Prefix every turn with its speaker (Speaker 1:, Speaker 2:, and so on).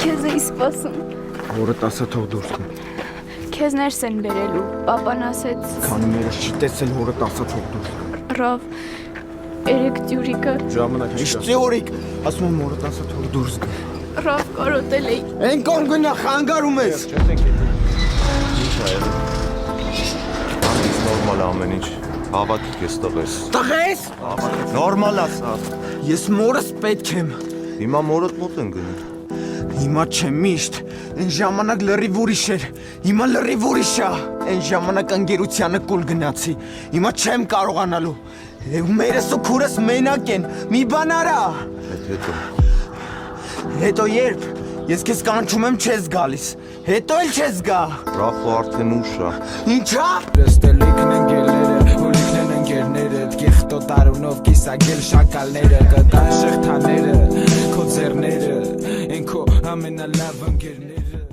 Speaker 1: Քեզ էի սպասում։
Speaker 2: Որդ ասա թող դուրս գա։
Speaker 1: Քեզ ներս են բերելու, պապան ասեց։
Speaker 2: Քանի մերս չի տեսել, որդ ասա թող դուրս գա։
Speaker 1: Ռավ, երեք տյուրիկը։
Speaker 2: Ժամանակ չի։ Ինչ տյուրիկ, ասում եմ որդ ասա թող դուրս գա։
Speaker 1: Ռավ կարոտել էի։
Speaker 2: Են կողմ գնա խանգարում ես։
Speaker 3: Ինչ է եղել։ Ամենից նորմալ ամեն ինչ։ Հավատիք ես տղես։
Speaker 2: Տղես։
Speaker 3: Նորմալ ասա։
Speaker 2: Ես մորս պետք եմ։
Speaker 3: Հիմա մորդ մոտ են գնում։
Speaker 2: Հիմա չեմ միշտ, այն ժամանակ լրիվ ուրիշ էր, հիմա լրիվ ուրիշ է, այն ժամանակ ընկերությանը կուլ գնացի, հիմա չեմ կարողանալու, մերս ու քուրս մենակ են, մի բան արա։
Speaker 3: Հետո։
Speaker 2: Հետո երբ, ես քեզ կանչում եմ չես գալիս, հետո էլ չես գա։
Speaker 3: Ռաֆո արդեն ուշ է։
Speaker 2: Ինչա։
Speaker 4: Ստելիքն ընկերները, հոլիքն են ընկերները, գեղտո տարունով կիսագել շակալները, կտան շղթաները, քո ձեռները, են քո ամենալավ ընկերները։